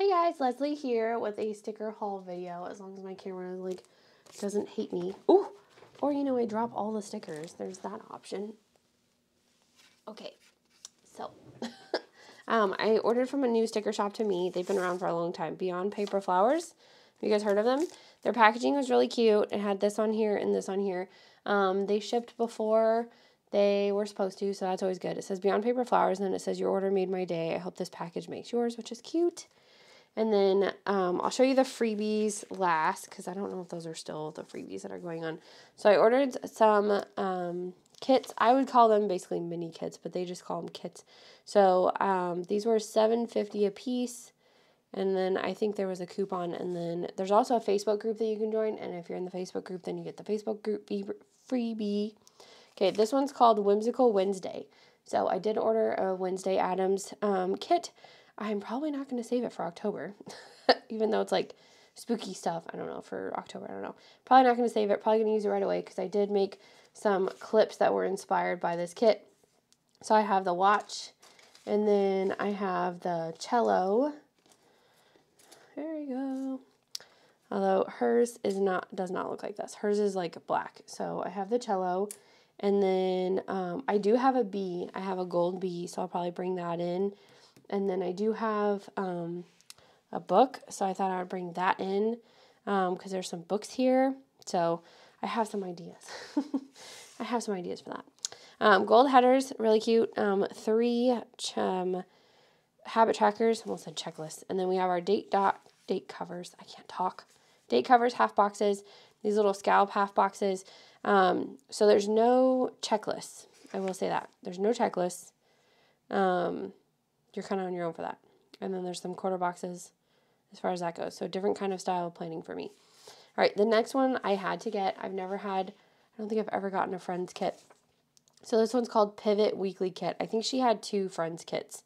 Hey guys, Leslie here with a sticker haul video, as long as my camera like doesn't hate me. Ooh, or you know, I drop all the stickers. There's that option. Okay, so I ordered from a new sticker shop to me. They've been around for a long time. Beyond Paper Flowers. Have you guys heard of them? Their packaging was really cute. It had this on here and this on here. They shipped before they were supposed to, so that's always good. It says Beyond Paper Flowers, and then it says your order made my day. I hope this package makes yours, which is cute. And then I'll show you the freebies last, because I don't know if those are still the freebies that are going on. So I ordered some kits. I would call them basically mini kits, but they just call them kits. So these were $7.50 a piece. And then I think there was a coupon. And then there's also a Facebook group that you can join. And if you're in the Facebook group, then you get the Facebook group freebie. Okay, this one's called Whimsical Wednesday. So I did order a Wednesday Addams kit. I'm probably not going to save it for October, even though it's like spooky stuff. I don't know, for October, I don't know. Probably not going to save it. Probably going to use it right away because I did make some clips that were inspired by this kit. So I have the watch, and then I have the cello. There we go. Although hers does not look like this. Hers is like black. So I have the cello, and then I do have a bee. I have a gold bee, so I'll probably bring that in. And then I do have a book, so I thought I would bring that in because there's some books here. So I have some ideas. I have some ideas for that. Gold headers, really cute. 3 habit trackers, almost said checklists. And then we have our date covers. I can't talk. Date covers, half boxes. These little scallop half boxes. So there's no checklists. I will say that. There's no checklists. You're kind of on your own for that. And then there's some quarter boxes as far as that goes. So different kind of style of planning for me. All right, the next one I had to get. I don't think I've ever gotten a friend's kit. So this one's called Pivot Weekly Kit. I think she had 2 friends kits.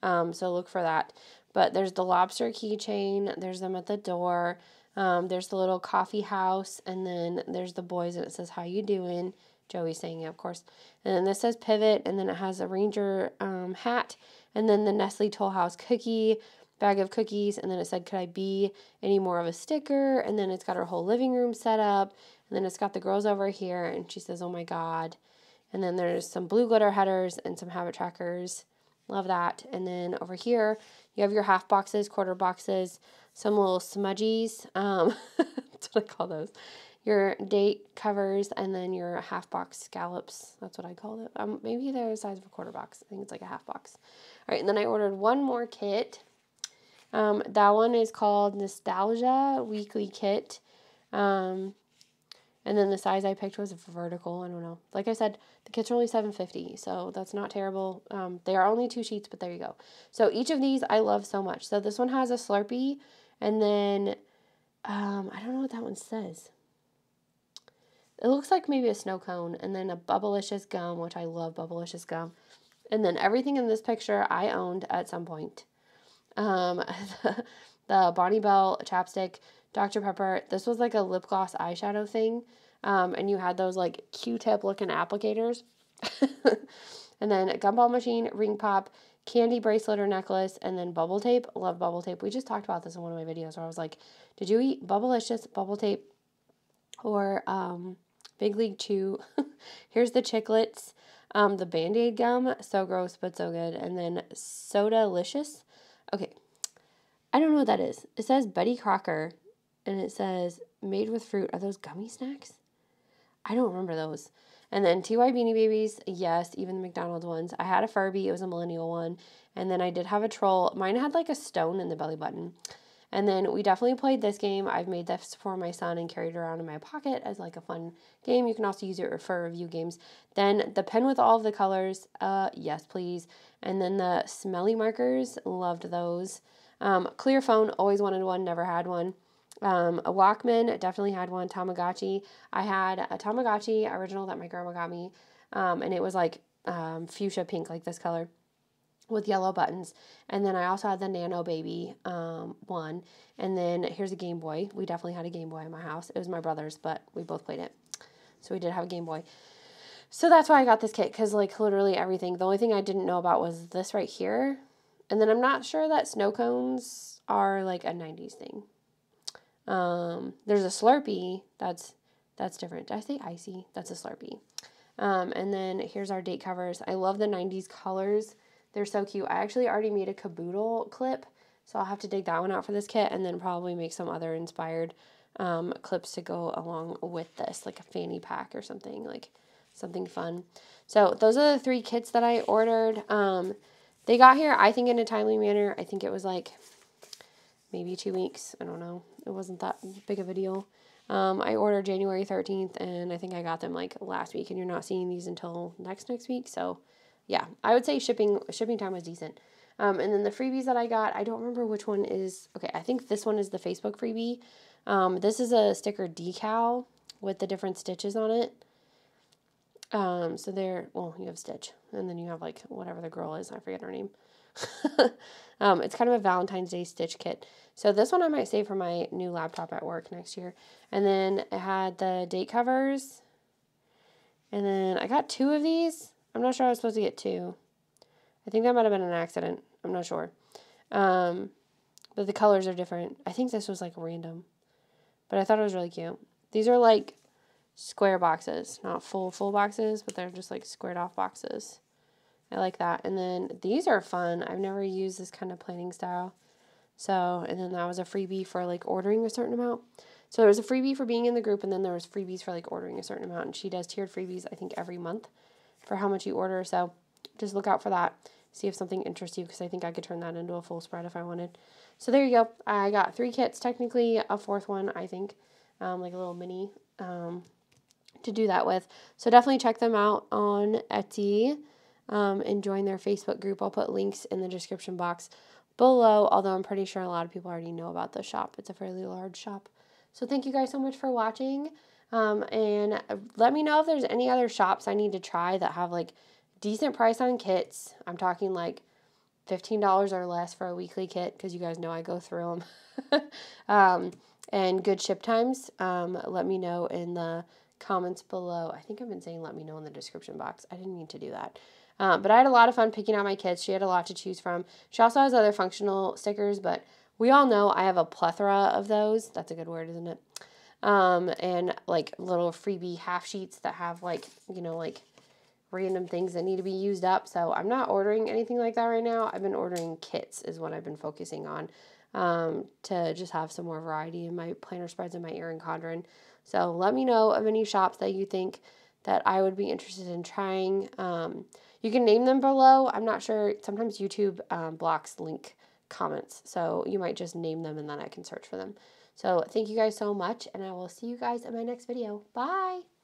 So look for that. But there's the lobster keychain. There's them at the door. There's the little coffee house. And then there's the boys, and it says, how you doing? Joey's saying it, of course. And then this says Pivot, and then it has a ranger hat. And then the Nestle Toll House cookie, bag of cookies, and then it said, could I be any more of a sticker? And then it's got her whole living room set up, and then it's got the girls over here, and she says, oh my God. And then there's some blue glitter headers and some habit trackers. Love that. And then over here, you have your half boxes, quarter boxes, some little smudgies. That's what I call those. Your date covers, and then your half box scallops. That's what I called it. Maybe they're the size of a quarter box. I think it's like a half box. All right, and then I ordered one more kit. That one is called Nostalgia Weekly Kit. And then the size I picked was vertical. I don't know. Like I said, the kits are only $7.50, so that's not terrible. They are only 2 sheets, but there you go. So each of these I love so much. So this one has a Slurpee, and then I don't know what that one says. It looks like maybe a snow cone, and then a Bubblicious gum, which I love Bubblicious gum. And then everything in this picture I owned at some point. The Bonnie Bell chapstick, Dr. Pepper. This was like a lip gloss eyeshadow thing. And you had those like Q-tip looking applicators. And then a gumball machine, ring pop, candy bracelet or necklace, and then bubble tape. Love bubble tape. We just talked about this in one of my videos where I was like, did you eat Bubblicious bubble tape? Or Big League Chew. Here's the Chiclets. The Band-Aid gum. So gross, but so good. And then Soda-licious. Okay. I don't know what that is. It says Betty Crocker. And it says made with fruit. Are those gummy snacks? I don't remember those. And then TY Beanie Babies. Yes, even the McDonald's ones. I had a Furby. It was a millennial one. And then I did have a troll. Mine had like a stone in the belly button. And then we definitely played this game. I've made this for my son and carried it around in my pocket as like a fun game. You can also use it for review games. Then the pen with all of the colors, yes please. And then the smelly markers, loved those. Clear phone, always wanted one, never had one. A Walkman, definitely had one. Tamagotchi, I had a Tamagotchi original that my grandma got me. And it was like fuchsia pink, like this color, with yellow buttons. And then I also had the Nano Baby one. And then here's a Game Boy. We definitely had a Game Boy in my house. It was my brother's, but we both played it. So we did have a Game Boy. So that's why I got this kit, because like literally everything. The only thing I didn't know about was this right here. And then I'm not sure that snow cones are like a 90s thing. There's a Slurpee. That's different. Did I say icy? That's a Slurpee. And then here's our date covers. I love the 90s colors. They're so cute. I actually already made a caboodle clip, so I'll have to dig that one out for this kit and then probably make some other inspired clips to go along with this, like a fanny pack or something, like something fun. So those are the 3 kits that I ordered. They got here, I think, in a timely manner. I think it was like maybe 2 weeks. I don't know. It wasn't that big of a deal. I ordered January 13th, and I think I got them like last week, and you're not seeing these until next week. So yeah, I would say shipping time was decent. And then the freebies that I got, I don't remember which one is, okay, I think this one is the Facebook freebie. This is a sticker decal with the different stitches on it. So there, well, you have Stitch, and then you have like whatever the girl is, I forget her name. It's kind of a Valentine's Day stitch kit. So this one I might save for my new laptop at work next year. And then it had the date covers. And then I got 2 of these. I'm not sure I was supposed to get 2. I think that might have been an accident. I'm not sure. But the colors are different. I think this was like random. But I thought it was really cute. These are like square boxes, not full boxes, but they're just like squared off boxes. I like that. And then these are fun. I've never used this kind of planning style. So, and then that was a freebie for like ordering a certain amount. So there was a freebie for being in the group, and then there was freebies for like ordering a certain amount. And she does tiered freebies, I think, every month for how much you order. So just look out for that. See if something interests you, because I think I could turn that into a full spread if I wanted. So there you go. I got 3 kits, technically a 4th one, I think, like a little mini to do that with. So definitely check them out on Etsy. And join their Facebook group. I'll put links in the description box below, although I'm pretty sure a lot of people already know about the shop. It's a fairly large shop. So thank you guys so much for watching, and let me know if there's any other shops I need to try that have like decent price on kits. I'm talking like $15 or less for a weekly kit, because you guys know I go through them. And good ship times. Let me know in the comments below. I think I've been saying let me know in the description box. I didn't mean to do that. But I had a lot of fun picking out my kits. She had a lot to choose from. She also has other functional stickers, but we all know I have a plethora of those. That's a good word, isn't it? And like little freebie half sheets that have like, you know, like random things that need to be used up. So I'm not ordering anything like that right now. I've been ordering kits is what I've been focusing on, to just have some more variety in my planner spreads and my erin condren. So let me know of any shops that you think that I would be interested in trying. You can name them below. I'm not sure. Sometimes YouTube blocks link comments. So you might just name them and then I can search for them. So thank you guys so much, and I will see you guys in my next video. Bye!